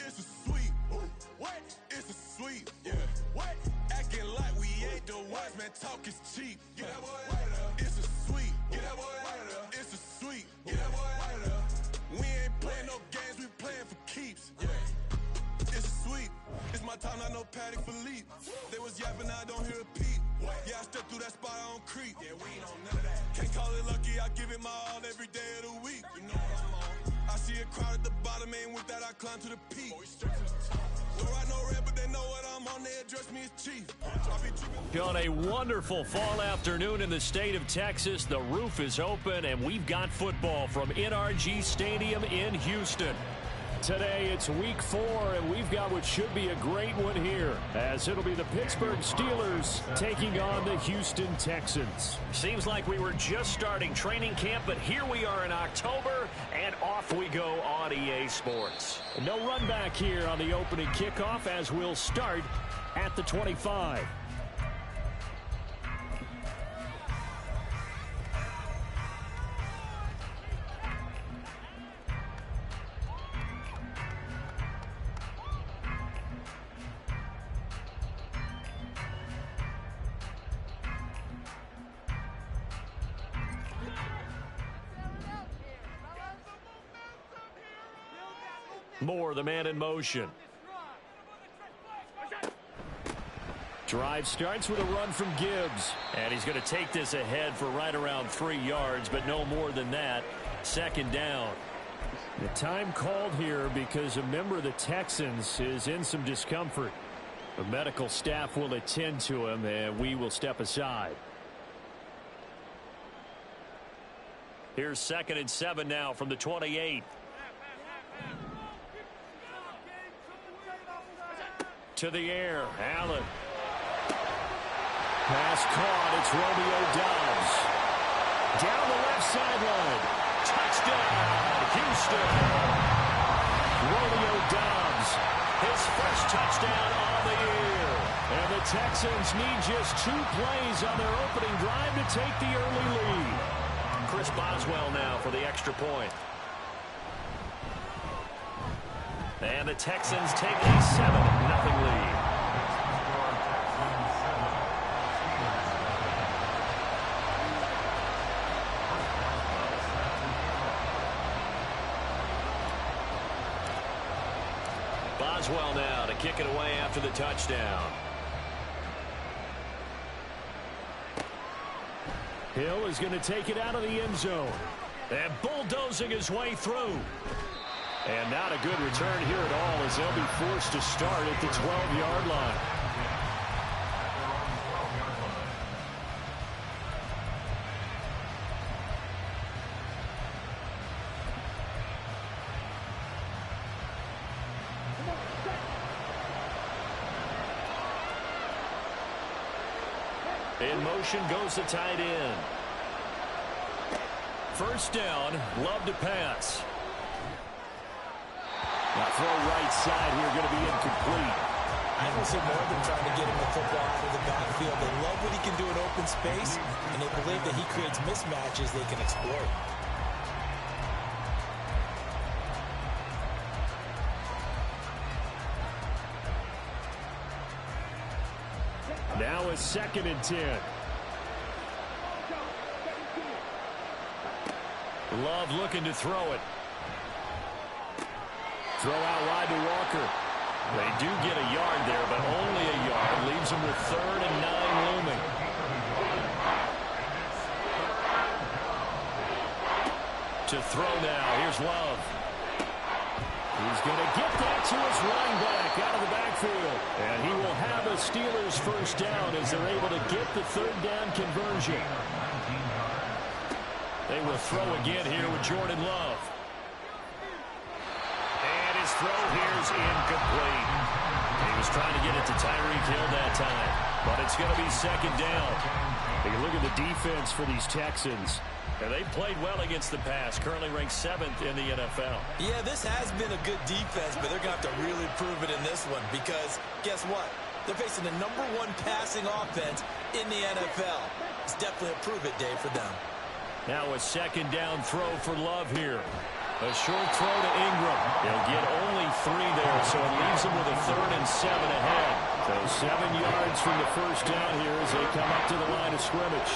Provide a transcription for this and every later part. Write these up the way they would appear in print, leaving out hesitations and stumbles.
It's a sweet. What? It's a sweet. Yeah. What? Acting like we ain't the ones, man. Talk is cheap. Get that boy out of there. It's a sweet. Get that boy out of there. It's a sweet. Get that boy out of there. We ain't playing no games, we playing for keeps. Yeah. It's a sweep. It's my time, not no Patty Philippe. They was yapping, I don't hear a peep. Yeah, I step through that spot, I don't creep. Yeah, we ain't on none of that. Can't call it lucky, I give it my all every day of the week. You know what I'm on. I see a crowd at the bottom, and with that I climb to the peak. Don't ride no red, but they know what I'm on, they address me as chief. On a wonderful fall afternoon in the state of Texas, the roof is open, and we've got football from NRG Stadium in Houston. Today, it's week 4, and we've got what should be a great one here, as it'll be the Pittsburgh Steelers taking on the Houston Texans. Seems like we were just starting training camp, but here we are in October, and off we go on EA Sports. No run back here on the opening kickoff, as we'll start at the 25. Moore, the man in motion. Drive starts with a run from Gibbs. And he's going to take this ahead for right around 3 yards, but no more than that. Second down. The time called here because a member of the Texans is in some discomfort. The medical staff will attend to him, and we will step aside. Here's 2nd and 7 now from the 28. To the air, Allen. Pass caught, it's Romeo Doubs. Down the left sideline. Touchdown, Houston. Romeo Doubs, his first touchdown on the year. And the Texans need just 2 plays on their opening drive to take the early lead. Chris Boswell now for the extra point. And the Texans take a 7-0 lead. Boswell now to kick it away after the touchdown. Hill is going to take it out of the end zone. And bulldozing his way through. And not a good return here at all, as they'll be forced to start at the 12-yard line. In motion goes the tight end. First down, Love to pass. Now throw right side here, going to be incomplete. I don't see more than trying to get him the football out of the backfield. They love what he can do in open space, and they believe that he creates mismatches they can exploit. Now it's 2nd and 10. Love looking to throw it. Throw out wide to Walker. They do get a yard there, but only a yard. Leaves them with 3rd and 9 looming. To throw now. Here's Love. He's going to get that to his running back out of the backfield. And he will have a Steelers first down as they're able to get the third down conversion. They will throw again here with Jordan Love. And his throw here is incomplete. He was trying to get it to Tyreek Hill that time, but it's going to be second down. Take a look at the defense for these Texans. And they played well against the pass, currently ranked 7th in the NFL. Yeah, this has been a good defense, but they're going to have to really prove it in this one because guess what? They're facing the #1 passing offense in the NFL. It's definitely a prove-it day for them. Now a second down throw for Love here. A short throw to Ingram. He'll get only 3 there, so it leaves him with a 3rd and 7 ahead. So 7 yards from the first down here as they come up to the line of scrimmage.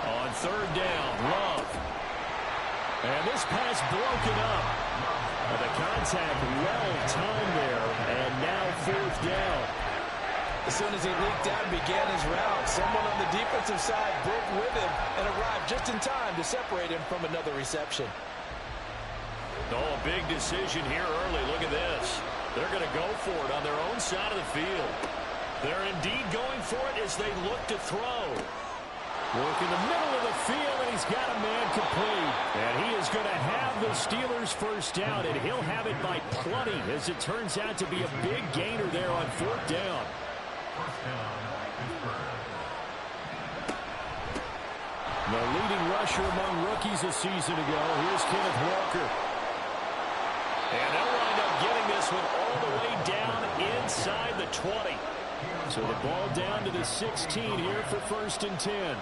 On third down, Love. And this pass broken up. The contact well timed there, and now 4th down. As soon as he leaked out and began his route, someone on the defensive side broke with him and arrived just in time to separate him from another reception. Oh, a big decision here early. Look at this. They're going to go for it on their own side of the field. They're indeed going for it as they look to throw. Work in the middle of the field, and he's got a man complete. And he is going to have the Steelers first down, and he'll have it by plenty as it turns out to be a big gainer there on 4th down. The leading rusher among rookies a season ago. Here's Kenneth Walker. And they'll wind up getting this one all the way down inside the 20. So the ball down to the 16 here for 1st and 10.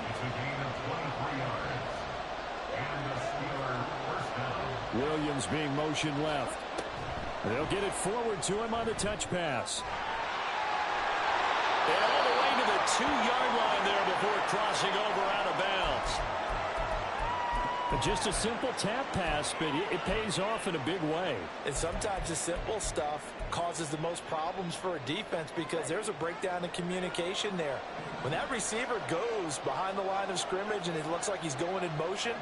Williams being motioned left. They'll get it forward to him on the touch pass. And all the way to the 2-yard line there before crossing over out of bounds. Just a simple tap pass, but it pays off in a big way. And sometimes the simple stuff causes the most problems for a defense because there's a breakdown in communication there. When that receiver goes behind the line of scrimmage and it looks like he's going in motion,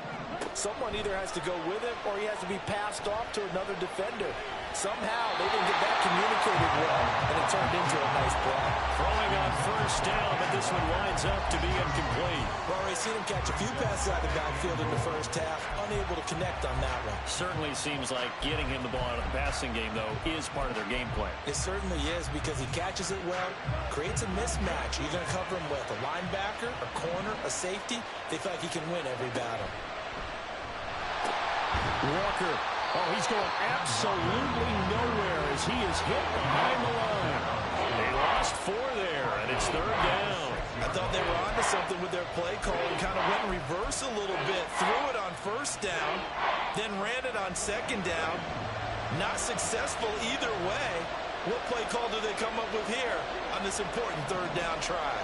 someone either has to go with him or he has to be passed off to another defender. Somehow they didn't get that communicated well, and it turned into a nice play. Throwing on first down, but this one winds up to be incomplete. We've already seen him catch a few passes out of the backfield in the first half, unable to connect on that one. Certainly seems like getting him the ball out of the passing game, though, is part of their game plan. It certainly is because he catches it well, creates a mismatch. You're going to cover him with a linebacker, a corner, a safety. They feel like he can win every battle. Walker. Oh, he's going absolutely nowhere as he is hit behind the line. They lost 4 there, and it's 3rd down. I thought they were onto something with their play call and kind of went reverse a little bit. Threw it on 1st down, then ran it on 2nd down. Not successful either way. What play call do they come up with here on this important 3rd down try?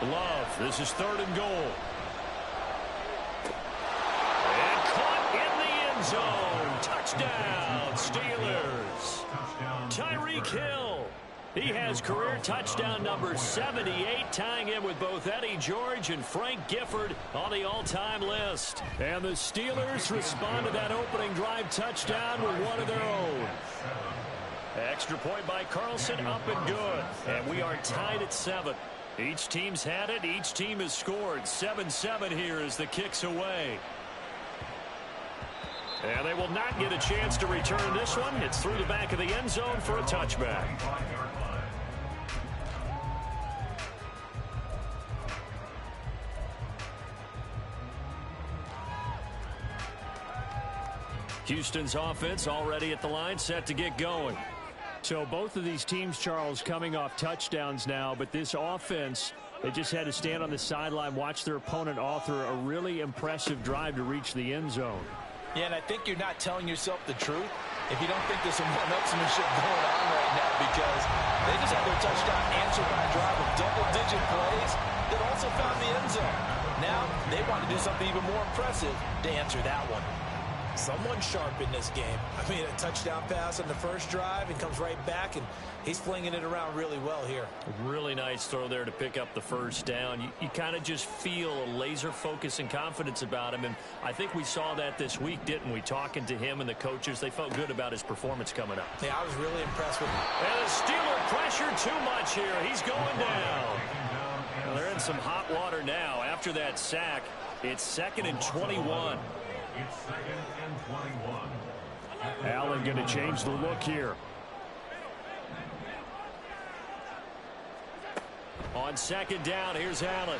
Love, this is 3rd and goal. Zone. Touchdown, Steelers. Tyreek Hill. He has career touchdown number 78, tying him with both Eddie George and Frank Gifford on the all-time list. And the Steelers respond to that opening drive touchdown with one of their own. Extra point by Carlson, up and good. And we are tied at 7. Each team's had it. Each team has scored. 7-7 here as the kick's away. And they will not get a chance to return this one. It's through the back of the end zone for a touchback. Houston's offense already at the line, set to get going. So both of these teams, Charles, coming off touchdowns now, but this offense, they just had to stand on the sideline, watch their opponent author a really impressive drive to reach the end zone. Yeah, and I think you're not telling yourself the truth if you don't think there's some one-upsmanship going on right now because they just had their touchdown answered by a drive of double-digit plays that also found the end zone. Now they want to do something even more impressive to answer that one. Someone sharp in this game. I mean, a touchdown pass on the first drive and comes right back, and he's flinging it around really well here. Really nice throw there to pick up the first down. You kind of just feel a laser focus and confidence about him, and I think we saw that this week, didn't we? Talking to him and the coaches, they felt good about his performance coming up. Yeah, I was really impressed with him. And the Steeler pressure too much here. He's going down. Well, they're in some hot water now. After that sack, it's 2nd and 21. It's 2nd and 21. Allen going to change the look here. On 2nd down, here's Allen.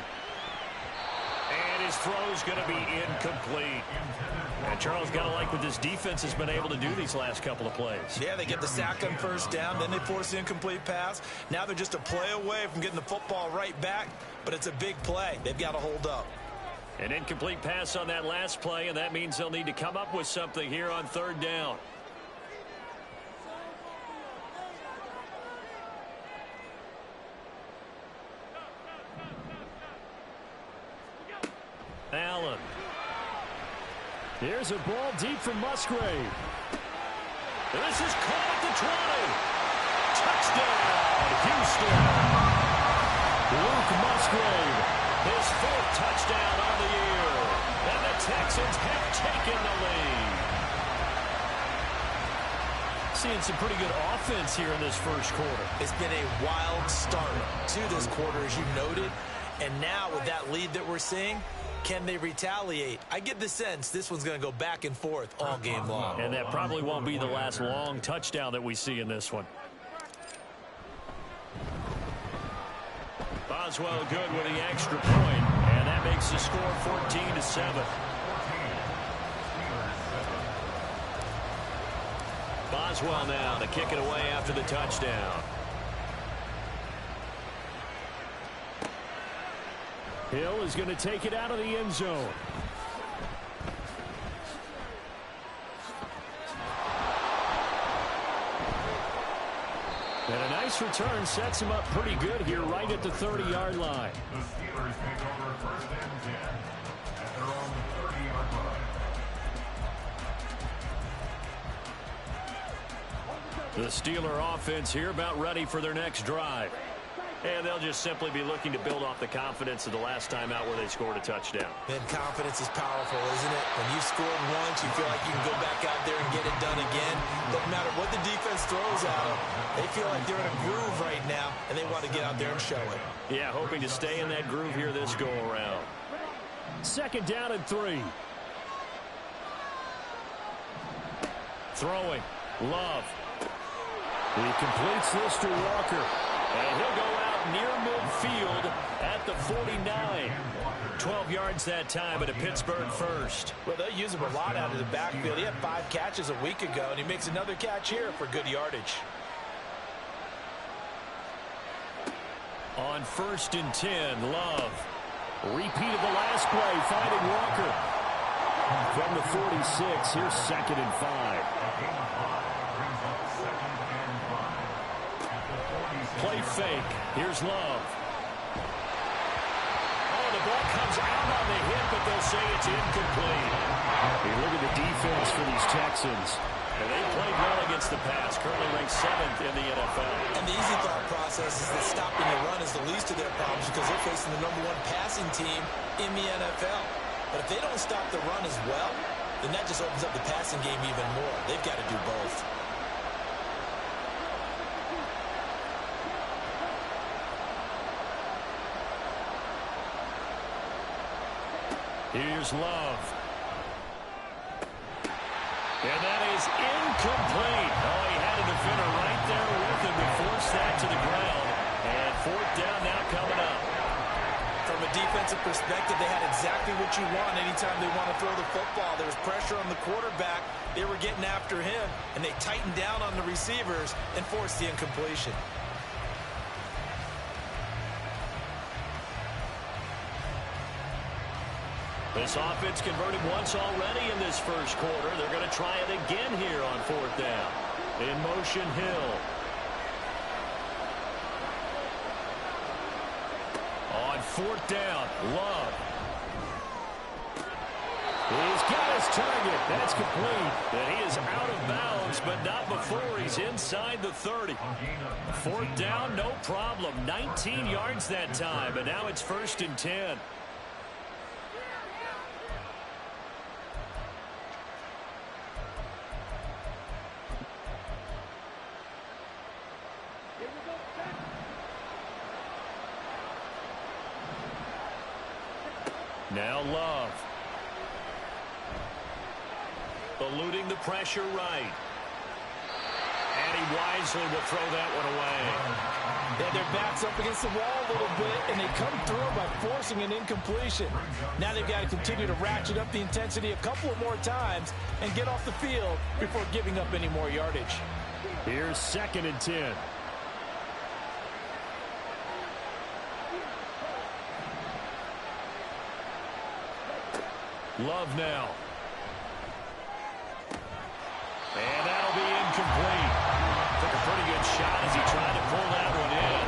And his throw's going to be incomplete. And Charles, got to like what this defense has been able to do these last couple of plays. Yeah, they get the sack on first down, then they force the incomplete pass. Now they're just a play away from getting the football right back, but it's a big play. They've got to hold up. An incomplete pass on that last play, and that means they'll need to come up with something here on 3rd down. Allen. Here's a ball deep from Musgrave. This is caught at the 20. Touchdown, Houston. Luke Musgrave, his 4th touchdown on the year. And the Texans have taken the lead. Seeing some pretty good offense here in this first quarter. It's been a wild start to this quarter, as you noted. And now with that lead that we're seeing, can they retaliate? I get the sense this one's going to go back and forth all game long. And that probably won't be the last long touchdown that we see in this one. Boswell good with the extra point, and that makes the score 14-7. Boswell now to kick it away after the touchdown. Hill is going to take it out of the end zone. And a nice return sets him up pretty good here right at the 30-yard line. The Steelers take over 1st and 10 at their own 30-yard line. The Steeler offense here about ready for their next drive. And they'll just simply be looking to build off the confidence of the last time out where they scored a touchdown. And confidence is powerful, isn't it? When you've scored once, you feel like you can go back out there and get it done again. Doesn't matter what the defense throws at them. They feel like they're in a groove right now, and they want to get out there and show it. Yeah, hoping to stay in that groove here this go-around. 2nd down and 3. Throwing. Love. He completes this to Walker. And he'll go out near midfield at the 49. 12 yards that time at a Pittsburgh first. Well, they'll use him a lot out of the backfield. He had 5 catches a week ago, and he makes another catch here for good yardage. On 1st and 10, Love. Repeat of the last play, finding Walker. From the 46, here's 2nd and 5. Play fake. Here's Love. Oh, the ball comes out on the hit, but they'll say it's incomplete. Hey, look at the defense for these Texans. And they played well against the pass, currently ranked 7th in the NFL. And the easy thought process is that stopping the run is the least of their problems because they're facing the #1 passing team in the NFL. But if they don't stop the run as well, then that just opens up the passing game even more. They've got to do both. Here's Love. And that is incomplete. Oh, he had a defender right there with him to force that to the ground. And 4th down now coming up. From a defensive perspective, they had exactly what you want anytime they want to throw the football. There was pressure on the quarterback. They were getting after him, and they tightened down on the receivers and forced the incompletion. This offense converted once already in this first quarter. They're going to try it again here on 4th down. In motion, Hill. On 4th down, Love. He's got his target. That's complete. And he is out of bounds, but not before he's inside the 30. Fourth down, no problem. 19 yards that time, and now it's 1st and 10. Now Love. Eluding the pressure right. And he wisely will throw that one away. Yeah, their back's up against the wall a little bit, and they come through by forcing an incompletion. Now they've got to continue to ratchet up the intensity a couple of more times and get off the field before giving up any more yardage. Here's 2nd and 10. Love now. And that'll be incomplete. Took a pretty good shot as he tried to pull that one in.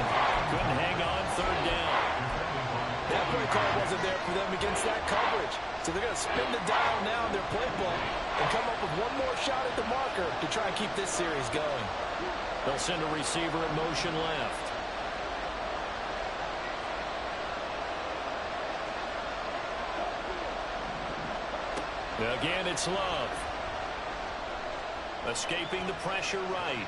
Couldn't hang on 3rd down. That play call wasn't there for them against that coverage. So they're going to spin the dial now in their playbook and come up with one more shot at the marker to try and keep this series going. They'll send a receiver in motion left. Again, it's Love. Escaping the pressure right.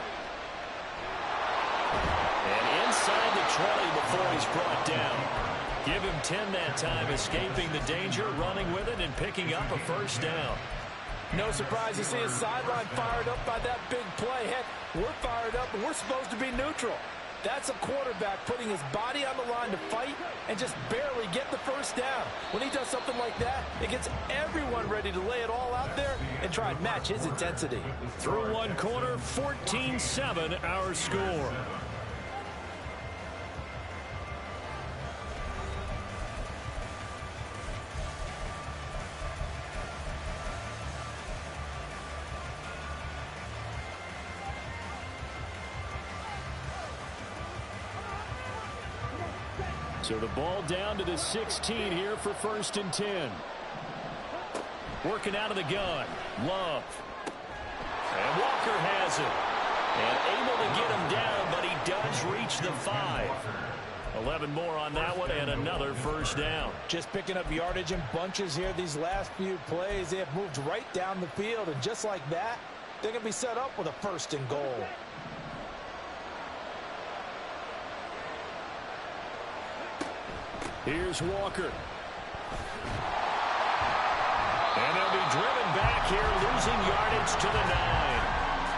And inside the 20 before he's brought down. Give him 10 that time, escaping the danger, running with it, and picking up a 1st down. No surprise to see his sideline fired up by that big play. Heck, we're fired up, and we're supposed to be neutral. That's a quarterback putting his body on the line to fight and just barely get the 1st down. When he does something like that, it gets everyone ready to lay it all out there and try and match his intensity. Through one quarter, 14-7 our score. So the ball down to the 16 here for 1st and 10. Working out of the gun. Love. And Walker has it. And able to get him down, but he does reach the 5. 11 more on that one and another 1st down. Just picking up yardage in bunches here these last few plays. They have moved right down the field, and just like that, they're going to be set up with a 1st and goal. Here's Walker. And they'll be driven back here, losing yardage to the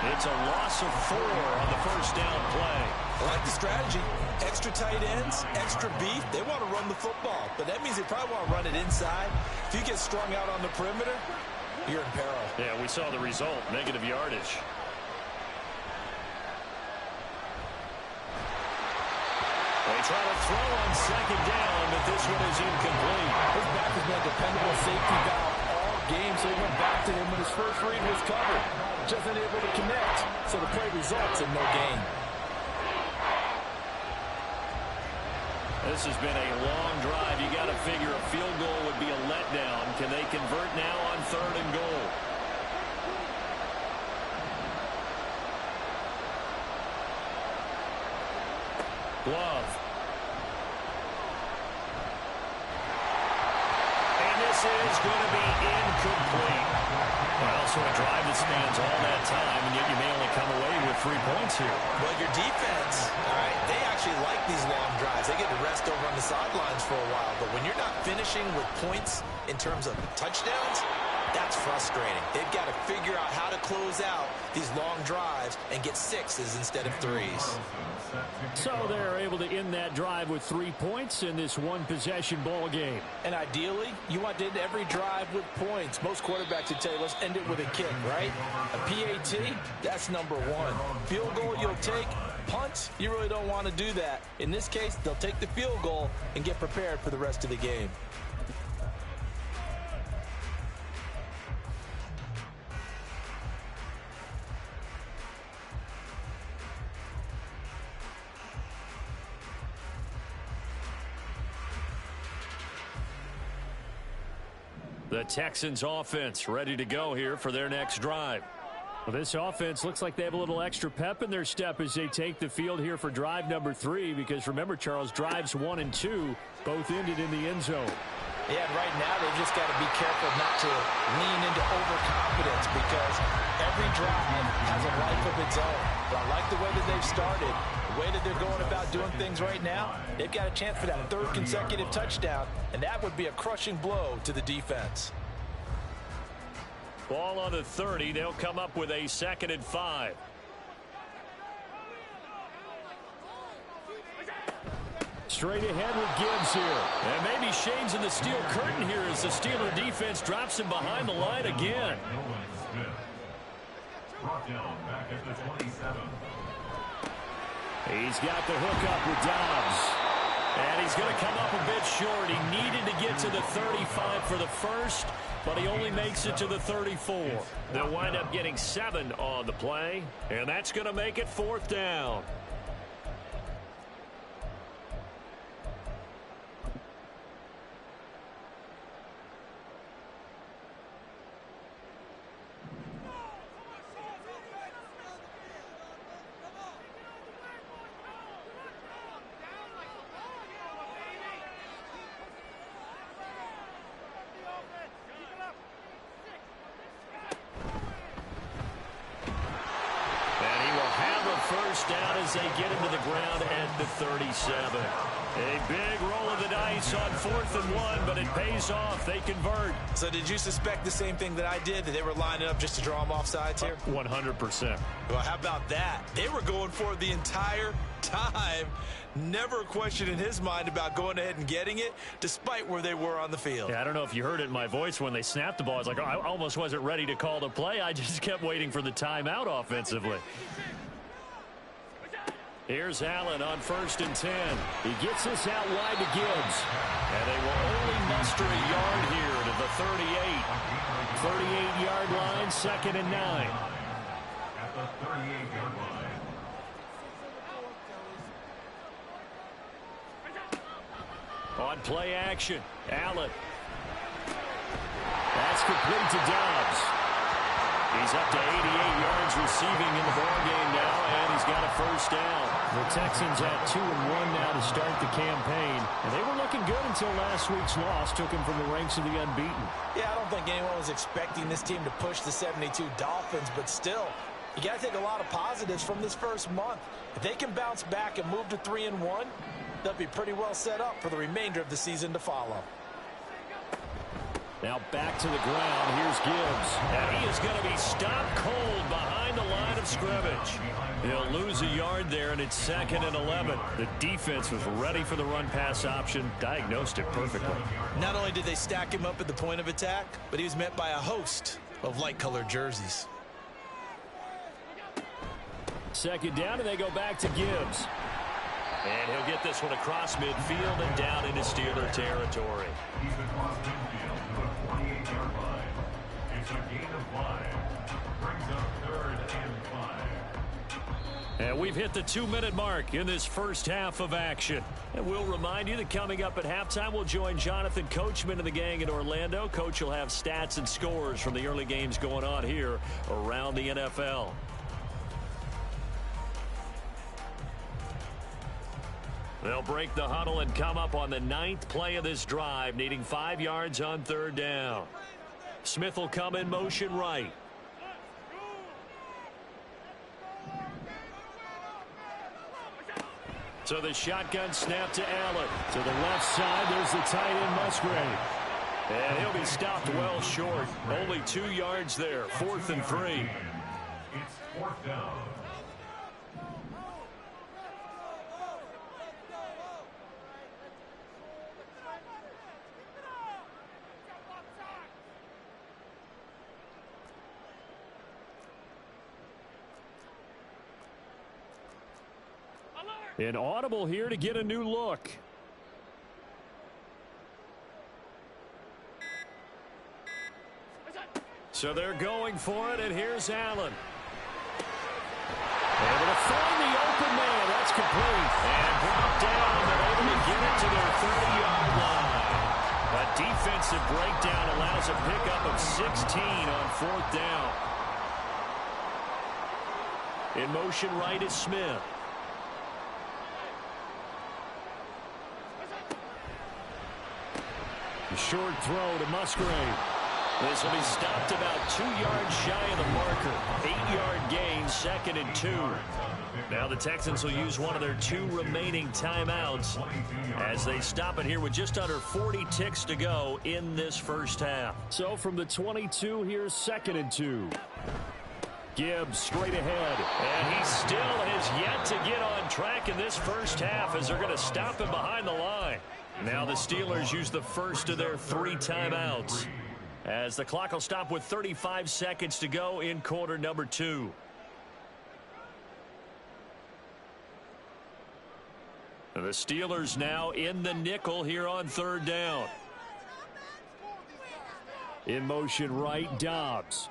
9. It's a loss of 4 on the 1st down play. I like the strategy. Extra tight ends, extra beef. They want to run the football, but that means they probably want to run it inside. If you get strung out on the perimeter, you're in peril. Yeah, we saw the result, negative yardage. They try to throw on 2nd down, but this one is incomplete. His back has been a dependable safety valve all game, so he went back to him when his first read was covered. Just unable to connect, so the play results in no gain. This has been a long drive. You got to figure a field goal would be a letdown. Can they convert now on 3rd and goal? Love. And this is going to be incomplete. Well, so a drive that spans all that time, and yet you may only come away with 3 points here. Well, your defense, all right, they actually like these long drives. They get to rest over on the sidelines for a while. But when you're not finishing with points in terms of touchdowns, that's frustrating. They've got to figure out how to close out these long drives and get 6s instead of 3s. So they're able to end that drive with 3 points in this one-possession ball game. And ideally, you want to end every drive with points. Most quarterbacks would tell you, let's end it with a kick, right? A PAT, that's number 1. Field goal you'll take. Punts, you really don't want to do that. In this case, they'll take the field goal and get prepared for the rest of the game. The Texans offense ready to go here for their next drive. Well, this offense looks like they have a little extra pep in their step as they take the field here for drive number 3, because remember, Charles, drives 1 and 2 both ended in the end zone. Yeah, and right now they've just got to be careful not to lean into overconfidence, because every drive has a life of its own. But I like the way that they've started, the way that they're going about doing things right now. They've got a chance for that 3rd consecutive touchdown, and that would be a crushing blow to the defense. Ball on the 30. They'll come up with a 2nd and 5. Straight ahead with Gibbs here. And maybe Shane's in the steel curtain here as the Steeler defense drops him behind the line again. He's got the hook up with Dobbs. And he's going to come up a bit short. He needed to get to the 35 for the first, but he only makes it to the 34. They'll wind up getting 7 on the play, and that's going to make it 4th down. As they get him to the ground at the 37. A big roll of the dice on 4th and 1, but it pays off. They convert. So did you suspect the same thing that I did, that they were lining up just to draw them off sides here? 100%. Well, how about that? They were going for it the entire time. Never a question in his mind about going ahead and getting it, despite where they were on the field. Yeah, I don't know if you heard it in my voice when they snapped the ball. I was like, oh, I almost wasn't ready to call the play. I just kept waiting for the timeout offensively. Here's Allen on 1st and 10. He gets this out wide to Gibbs. And they will only muster a yard here to the 38. 38-yard line, 2nd and 9. At the 38-yard line. On play action, Allen. That's complete to Dobbs. He's up to 88 yards receiving in the ballgame now, and he's got a 1st down. The Texans at 2-1 now to start the campaign. And they were looking good until last week's loss took them from the ranks of the unbeaten. Yeah, I don't think anyone was expecting this team to push the 72 Dolphins, but still, you got to take a lot of positives from this first month. If they can bounce back and move to 3-1, they'll be pretty well set up for the remainder of the season to follow. Now back to the ground. Here's Gibbs. And he is going to be stopped cold behind the line of scrimmage. He'll lose a yard there, and it's 2nd and 11. The defense was ready for the run-pass option, diagnosed it perfectly. Not only did they stack him up at the point of attack, but he was met by a host of light-colored jerseys. 2nd down, and they go back to Gibbs. And he'll get this one across midfield and down into Steeler territory. He's across midfield to the 28-yard line. It's a gain of 5. Brings up 3rd and 5. And we've hit the 2-minute mark in this first half of action. And we'll remind you that coming up at halftime, we'll join Jonathan Coachman and the gang in Orlando. Coach will have stats and scores from the early games going on here around the NFL. They'll break the huddle and come up on the 9th play of this drive, needing 5 yards on 3rd down. Smith will come in motion right. So the shotgun snap to Allen. To the left side, there's the tight end Musgrave. And he'll be stopped well short. Only 2 yards there, 4th and 3. It's 4th down. An audible here to get a new look. So they're going for it, and here's Allen. Able to find the open man. That's complete. And brought down, but able to get it to their 30-yard line. A defense defensive breakdown allows a pickup of 16 on 4th down. In motion right is Smith. A short throw to Musgrave. This will be stopped about 2 yards shy of the marker. 8-yard gain, 2nd and 2. Now the Texans will use one of their 2 remaining timeouts as they stop it here with just under 40 ticks to go in this first half. So from the 22, here's 2nd and 2. Gibbs straight ahead, and he still has yet to get on track in this first half as they're going to stop him behind the line. Now the Steelers use the first of their 3 timeouts as the clock will stop with 35 seconds to go in quarter number 2. The Steelers now in the nickel here on 3rd down. In motion right, Dobbs.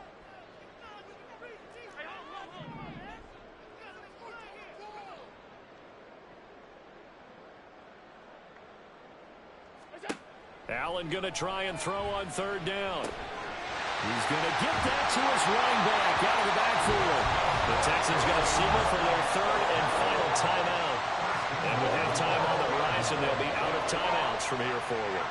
Allen going to try and throw on 3rd down. He's going to get that to his running back out of the backfield. The Texans going to signal for their 3rd and final timeout. And with halftime on the horizon, they'll be out of timeouts from here forward.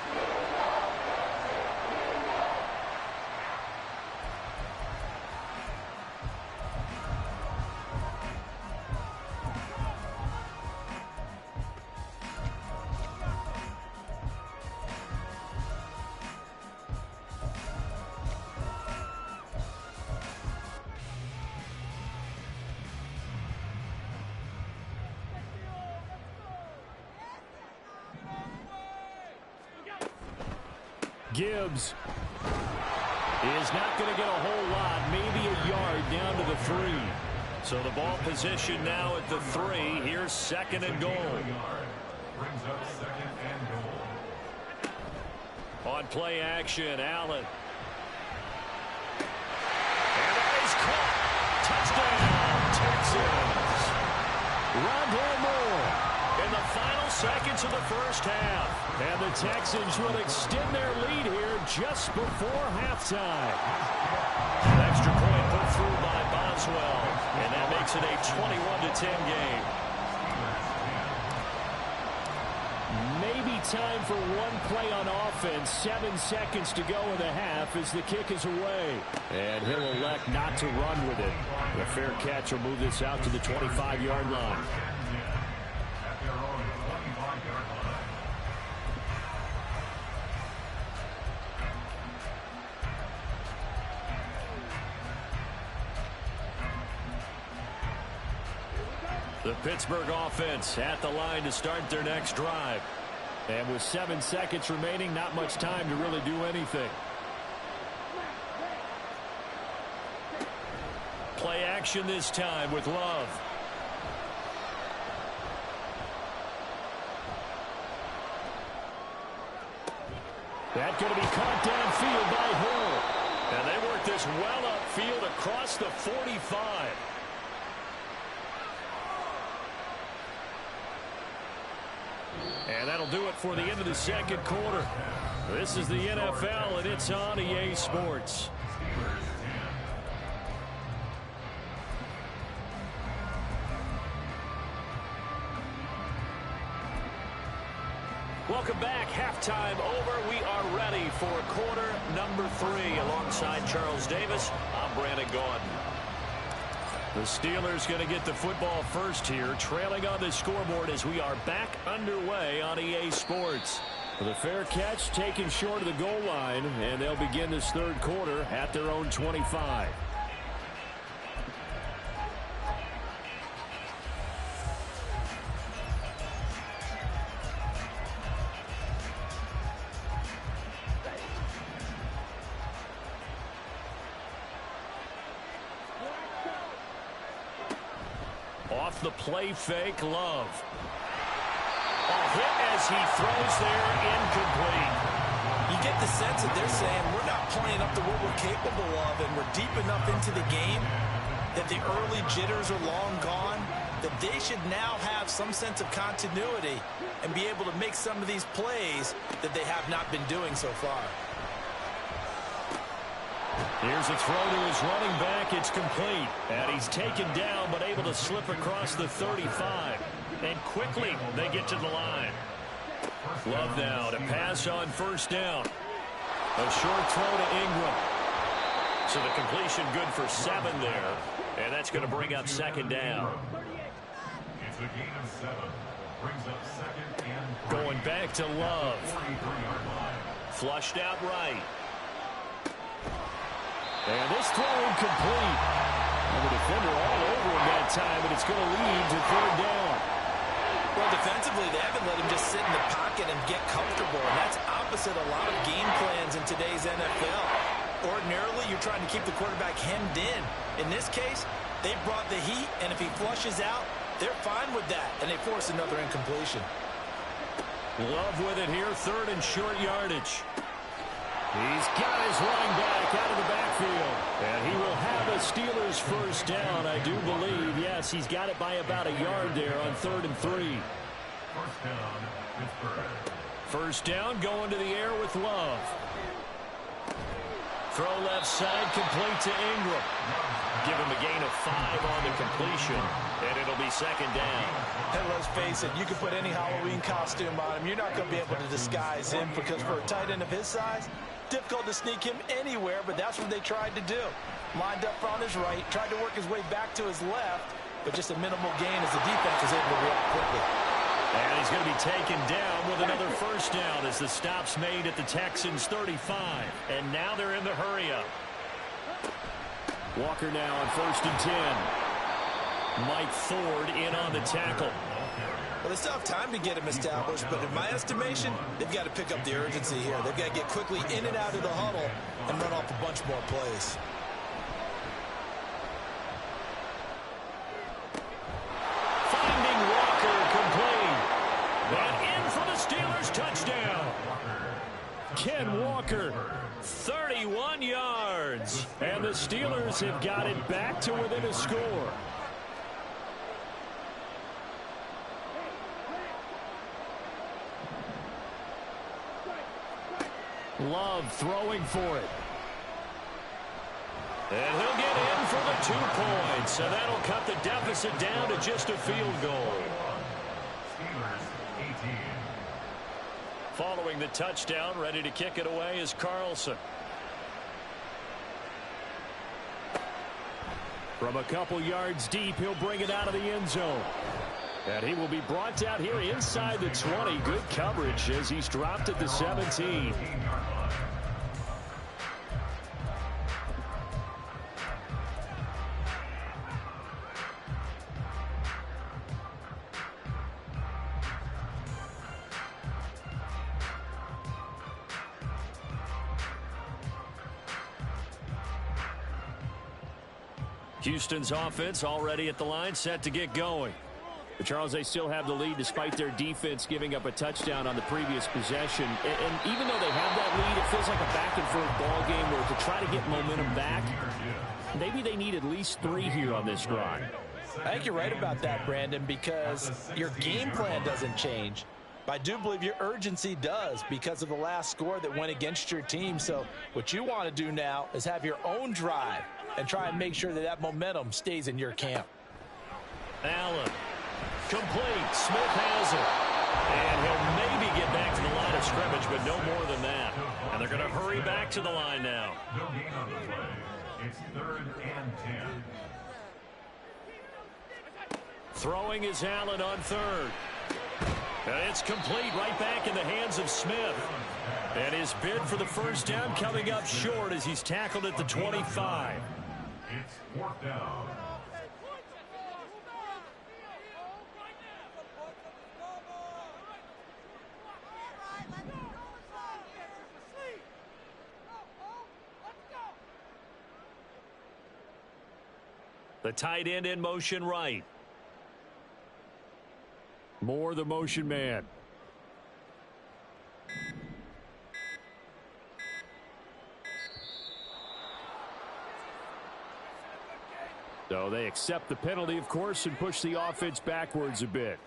Gibbs is not going to get a whole lot, maybe a yard down to the 3. So the ball position now at the 3. Here's 2nd and goal. Brings up 2nd and goal. On play action, Allen. And that is caught. Touchdown, Texans. Rondale Moore in the final seconds of the first half. And the Texans will extend their lead here just before halftime. An extra point put through by Boswell, and that makes it a 21-10 game. Maybe time for one play on offense. 7 seconds to go in the half as the kick is away. And he'll elect not to run with it. The fair catch will move this out to the 25-yard line. At their own 25-yard line. The Pittsburgh offense at the line to start their next drive. And with 7 seconds remaining, not much time to really do anything. Play action this time with Love. That's going to be caught downfield by Hill. And they work this well upfield across the 45. And that'll do it for the end of the second quarter. This is the NFL, and it's on EA Sports. Welcome back. Halftime over. We are ready for quarter number 3. Alongside Charles Davis, I'm Brandon Gordon. The Steelers going to get the football first here, trailing on the scoreboard as we are back underway on EA Sports. The fair catch taken short of the goal line, and they'll begin this third quarter at their own 25. Off the play fake, Love. A hit as he throws there, incomplete. You get the sense that they're saying we're not playing up to what we're capable of, and we're deep enough into the game that the early jitters are long gone, that they should now have some sense of continuity and be able to make some of these plays that they have not been doing so far. Here's a throw to his running back. It's complete. And he's taken down but able to slip across the 35. And quickly they get to the line. Love now to pass on first down. A short throw to Ingram. So the completion good for 7 there. And that's going to bring up second down. It's a gain of 7. Brings up second and 3. Going back to Love. 43-yard line. Flushed out right. And this throw incomplete. And the defender all over him that time, and it's going to lead to third down. Well, defensively, they haven't let him just sit in the pocket and get comfortable, and that's opposite a lot of game plans in today's NFL. Ordinarily, you're trying to keep the quarterback hemmed in. In this case, they brought the heat, and if he flushes out, they're fine with that, and they force another incompletion. Love with it here, third and short yardage. He's got his running back out of the backfield. And he will have a Steelers first down, I do believe. Yes, he's got it by about a yard there on 3rd and 3. First down, Pittsburgh. First down, going to the air with Love. Throw left side, complete to Ingram. Give him a gain of 5 on the completion, and it'll be second down. And let's face it, you can put any Halloween costume on him. You're not going to be able to disguise him because for a tight end of his size, difficult to sneak him anywhere, but that's what they tried to do. Lined up on his right, tried to work his way back to his left, but just a minimal gain as the defense was able to react quickly. And he's going to be taken down with another first down as the stop's made at the Texans' 35. And now they're in the hurry-up. Walker now on 1st and 10. Mike Ford in on the tackle. Well, they still have time to get him established, but in my estimation, they've got to pick up the urgency here. They've got to get quickly in and out of the huddle and run off a bunch more plays. Finding Walker complete. And in for the Steelers touchdown. Ken Walker, 31 yards. And the Steelers have got it back to within a score. Love throwing for it. And he'll get in for the 2 points. So that'll cut the deficit down to just a field goal. Steelers 18. Following the touchdown, ready to kick it away is Carlson. From a couple yards deep, he'll bring it out of the end zone. And he will be brought down here inside the 20. Good coverage as he's dropped at the 17. Houston's offense already at the line, set to get going. But Charles, they still have the lead despite their defense giving up a touchdown on the previous possession. And even though they have that lead, it feels like a back-and-forth ball game where to try to get momentum back, maybe they need at least 3 here on this drive. I think you're right about that, Brandon, because your game plan doesn't change. But I do believe your urgency does because of the last score that went against your team. So what you want to do now is have your own drive and try and make sure that that momentum stays in your camp. Allen. Complete. Smith has it. And he'll maybe get back to the line of scrimmage, but no more than that. And they're going to hurry back to the line now. No gain on the play. It's 3rd and 10. Throwing is Allen on 3rd. And it's complete right back in the hands of Smith. And his bid for the first down coming up short as he's tackled at the 25. It's 4th down. The tight end in motion right. Moore the motion man. So they accept the penalty, of course, and push the offense backwards a bit.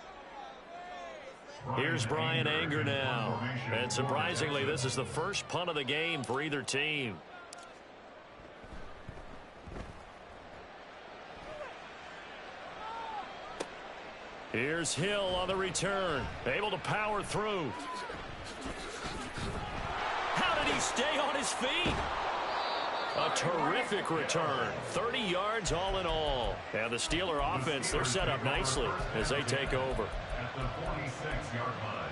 Here's Brian Anger now. And surprisingly, this is the first punt of the game for either team. Here's Hill on the return. Able to power through. How did he stay on his feet? A terrific return. 30 yards all in all. And the Steeler offense, they're set up nicely as they take over. At the 46-yard line.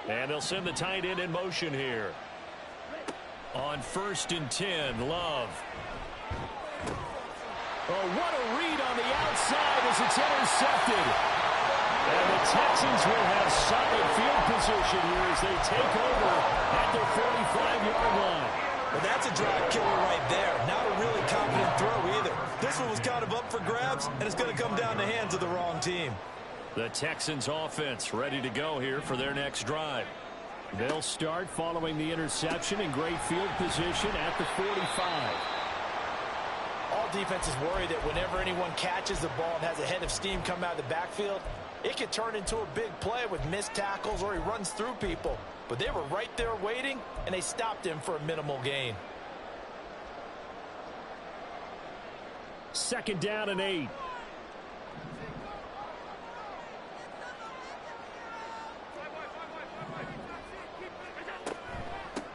And they'll send the tight end in motion here. On 1st and 10, Love. Oh, what a read on the outside as it's intercepted. And the Texans will have solid field position here as they take over at their 45-yard line. Well, that's a drive killer right there. Not a really confident throw either. This one was kind of up for grabs, and it's going to come down the hands of the wrong team. The Texans offense ready to go here for their next drive. They'll start following the interception in great field position at the 45. All defenses worry that whenever anyone catches the ball and has a head of steam come out of the backfield, it could turn into a big play with missed tackles or he runs through people. But they were right there waiting, and they stopped him for a minimal gain. 2nd down and 8.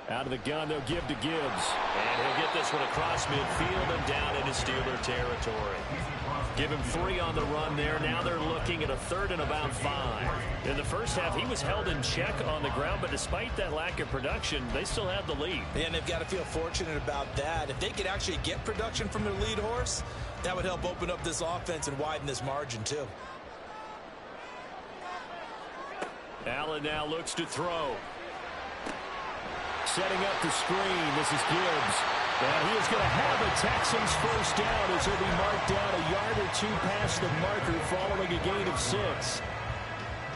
Out of the gun, they'll give to Gibbs. And he'll get this one across midfield and down into Steeler territory. Give him 3 on the run there. Now they're looking at a 3rd and about 5. In the first half, he was held in check on the ground, but despite that lack of production, they still have the lead. And they've got to feel fortunate about that. If they could actually get production from their lead horse, that would help open up this offense and widen this margin too. Allen now looks to throw. Setting up the screen. This is Gibbs. And he is going to have a Texans first down as he'll be marked down a yard or 2 past the marker following a gain of 6.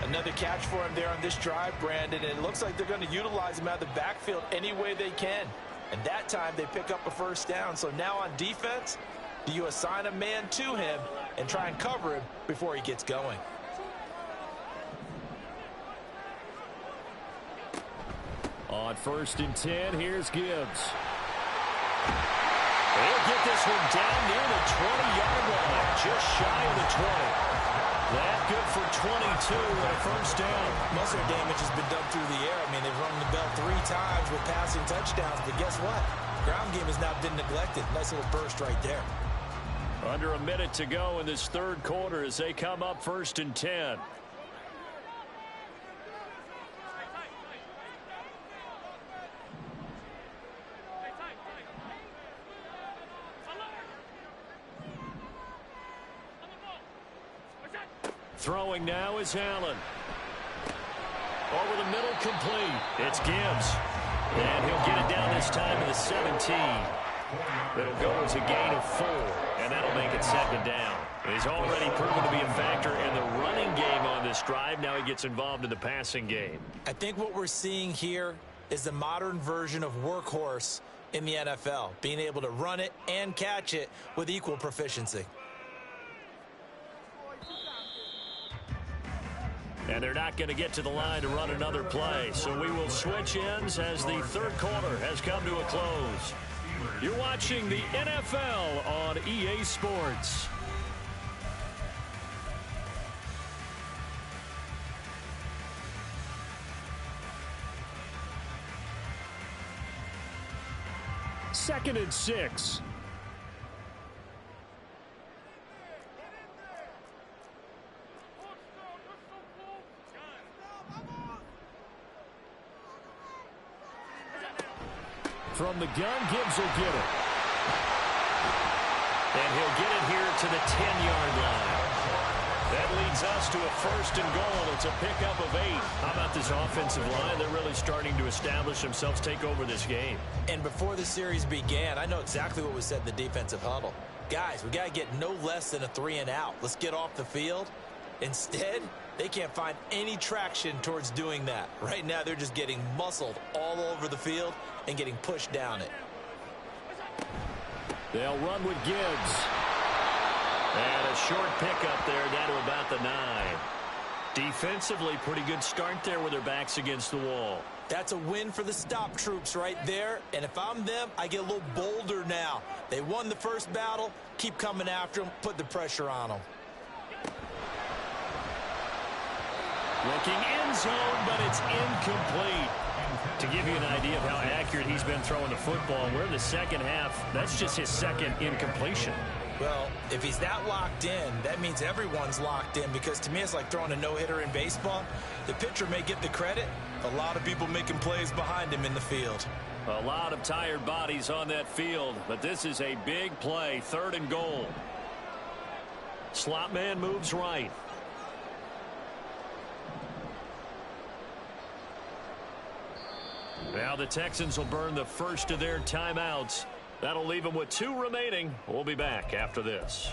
Another catch for him there on this drive, Brandon, and it looks like they're going to utilize him out of the backfield any way they can. And that time they pick up a first down. So now on defense, do you assign a man to him and try and cover him before he gets going? On 1st and 10, here's Gibbs. They'll get this one down near the 20-yard line, just shy of the 20. That good for 22 and a first down. Most of their damage has been done through the air. I mean, they've rung the bell 3 times with passing touchdowns, but guess what? Ground game has now been neglected. Nice little burst right there. Under a minute to go in this 3rd quarter as they come up 1st and 10. Throwing now is Allen. Over the middle, complete. It's Gibbs. And he'll get it down this time to the 17. It'll go as a gain of 4, and that'll make it 2nd down. He's already proven to be a factor in the running game on this drive. Now he gets involved in the passing game. I think what we're seeing here is the modern version of workhorse in the NFL, being able to run it and catch it with equal proficiency. And they're not going to get to the line to run another play. So we will switch ends as the 3rd quarter has come to a close. You're watching the NFL on EA Sports. Second and 6. From the gun, Gibbs will get it. And he'll get it here to the 10-yard line. That leads us to a 1st and goal. It's a pickup of 8. How about this offensive line? They're really starting to establish themselves, take over this game. And before the series began, I know exactly what was said in the defensive huddle. Guys, we got to get no less than a 3 and out. Let's get off the field. Instead, they can't find any traction towards doing that. Right now, they're just getting muscled all over the field and getting pushed down it. They'll run with Gibbs. And a short pickup there down to about the 9. Defensively, pretty good start there with their backs against the wall. That's a win for the stop troops right there. And if I'm them, I get a little bolder now. They won the first battle. Keep coming after them. Put the pressure on them. Looking end zone, but it's incomplete. To give you an idea of how accurate he's been throwing the football, we're in the second half. That's just his second incompletion. Well, if he's that locked in, that means everyone's locked in, because to me it's like throwing a no-hitter in baseball. The pitcher may get the credit. A lot of people making plays behind him in the field. A lot of tired bodies on that field, but this is a big play, 3rd and goal. Slot man moves right. Now the Texans will burn the first of their timeouts. That'll leave them with 2 remaining. We'll be back after this.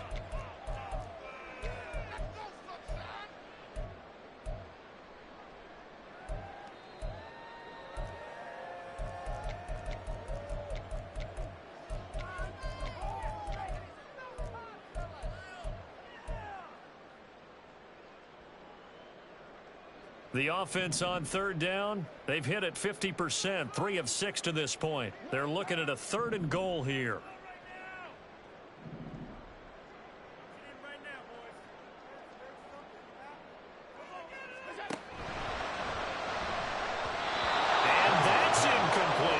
The offense on 3rd down, they've hit it 50%, 3 of 6 to this point. They're looking at a 3rd and goal here. And that's incomplete.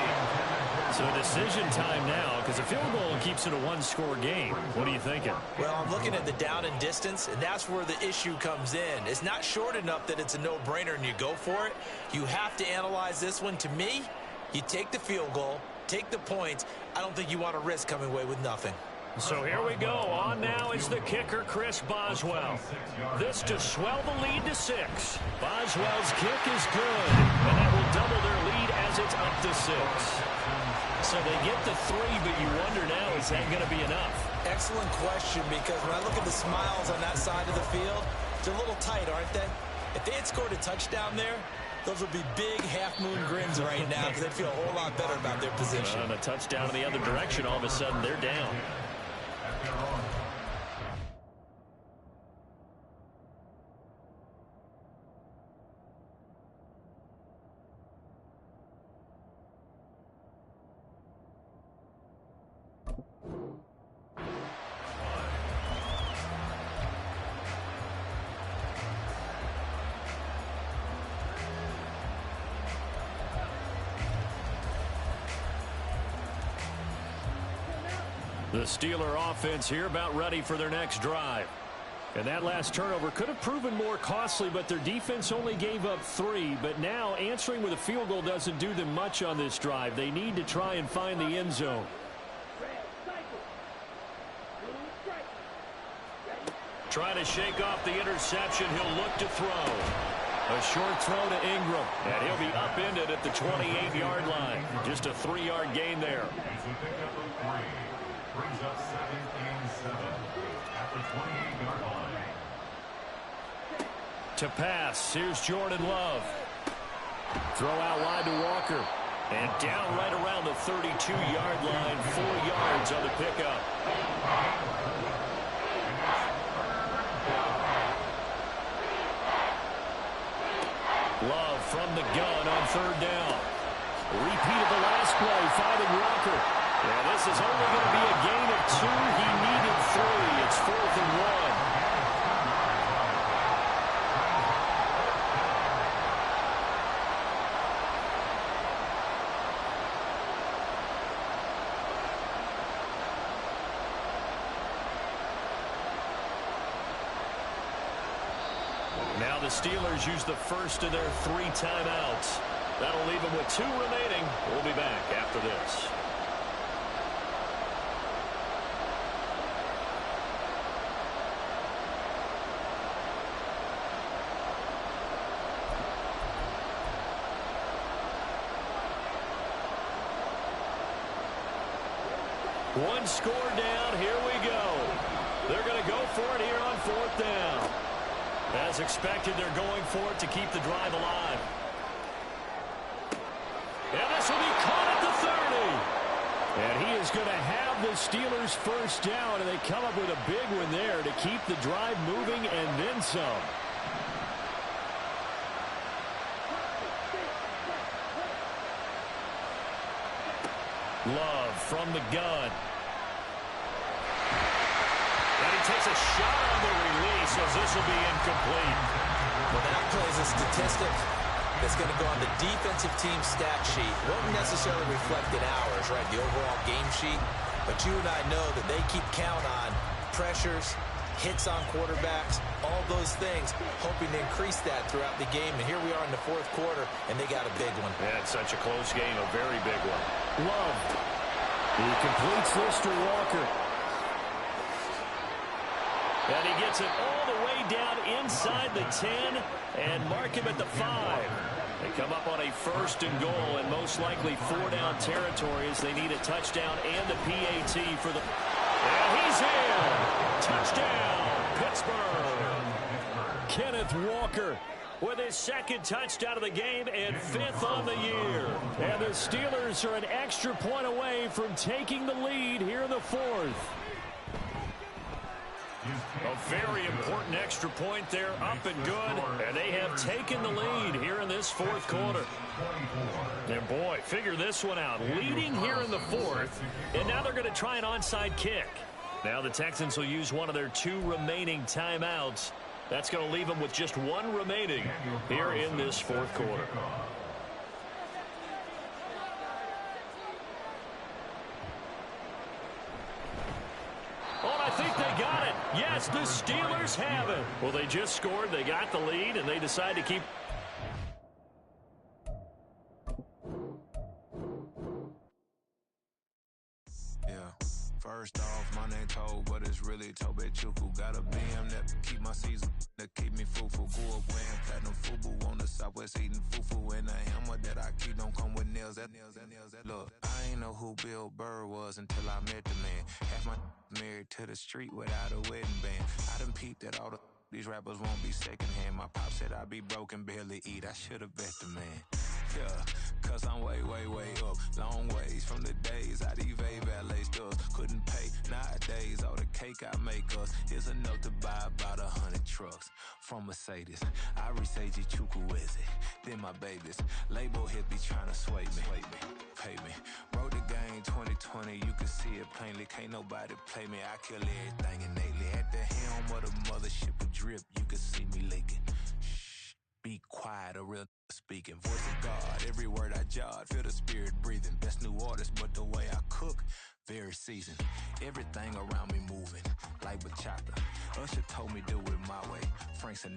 So decision time now, because a field goal keeps it a 1-score game. What are you thinking? Well, I'm looking at the down and distance, and that's where the issue comes in. It's not short enough that it's a no-brainer and you go for it. You have to analyze this one. To me, you take the field goal, take the points. I don't think you want to risk coming away with nothing. So here we go. On now is the kicker, Chris Boswell. This to swell the lead to 6. Boswell's kick is good, and that will double their lead as it's up to 6. So they get the 3, but you wonder now, is that going to be enough? Excellent question, because when I look at the smiles on that side of the field, they're a little tight, aren't they? If they had scored a touchdown there, those would be big half-moon grins right now, because they'd feel a whole lot better about their position. And a touchdown in the other direction, all of a sudden they're down. The Steeler offense here about ready for their next drive. And that last turnover could have proven more costly, but their defense only gave up 3. But now answering with a field goal doesn't do them much on this drive. They need to try and find the end zone. Trying to shake off the interception. He'll look to throw. A short throw to Ingram, and he'll be upended at the 28-yard line. Just a 3-yard gain there. Brings up 2nd and 7 at the 28-yard line. To pass, here's Jordan Love. Throw out wide to Walker. And down right around the 32-yard line, 4 yards on the pickup. Love from the gun on 3rd down. Repeat of the last play, finding Walker. Yeah, this is only going to be a gain of 2. He needed 3. It's 4th and 1. Now the Steelers use the first of their 3 timeouts. That'll leave them with 2 remaining. We'll be back after this. One score down. Here we go. They're going to go for it here on 4th down. As expected, they're going for it to keep the drive alive. And this will be caught at the 30. And he is going to have the Steelers first down, and they come up with a big one there to keep the drive moving and then some. Love from the gun. And he takes a shot on the release as this will be incomplete. Well, that play is a statistic that's going to go on the defensive team stat sheet. Won't necessarily reflect in ours, right, the overall game sheet. But you and I know that they keep count on pressures, hits on quarterbacks, all those things, hoping to increase that throughout the game. And here we are in the fourth quarter, and they got a big one. Yeah, it's such a close game, a very big one. Love. He completes this to Walker. And he gets it all the way down inside the 10 and mark him at the 5. They come up on a 1st and goal and most likely 4-down territory as they need a touchdown and a PAT for the... And he's in! Touchdown, Pittsburgh! Kenneth Walker with his 2nd touchdown of the game and 5th on the year. And the Steelers are an extra point away from taking the lead here in the 4th. A very important extra point there, up and good, and they have taken the lead here in this 4th quarter. And boy, figure this one out. Leading here in the 4th, and now they're going to try an onside kick. Now the Texans will use one of their 2 remaining timeouts. That's going to leave them with just 1 remaining here in this 4th quarter. Oh, I think they got it. Yes, the Steelers have it. Well, they just scored. They got the lead, and they decide to keep... First off, my name Toad, but it's really Tobe Chuku. Got a BM that keep my season, that keep me fufu. Grew up wearing platinum fubu on the southwest eating fufu. And the hammer that I keep don't come with nails. Look, I ain't know who Bill Burr was until I met the man. Half my married to the street without a wedding band. I done peeped at all these rappers won't be secondhand. My pop said I'd be broken, barely eat. I should've bet the man. Yeah, cause I'm way, way, way up. Long ways from the days I evade valet stores. Couldn't pay nowadays. All the cake I make us is enough to buy about 100 trucks from Mercedes. I resage Chukwueze, then my babies. Label hit be trying to sway me, pay me. Wrote the game 2020, you can see it plainly. Can't nobody play me. I kill everything innately. At the helm of the mothership with drip, you can see me leaking. Shh, be quiet, a real speaking. Voice of God, every word I jot, feel the spirit breathing. Best new artist, but the way I cook, very seasoned. Everything around me moving, like bachata. Usher told me do it my way. Frank Sinatra.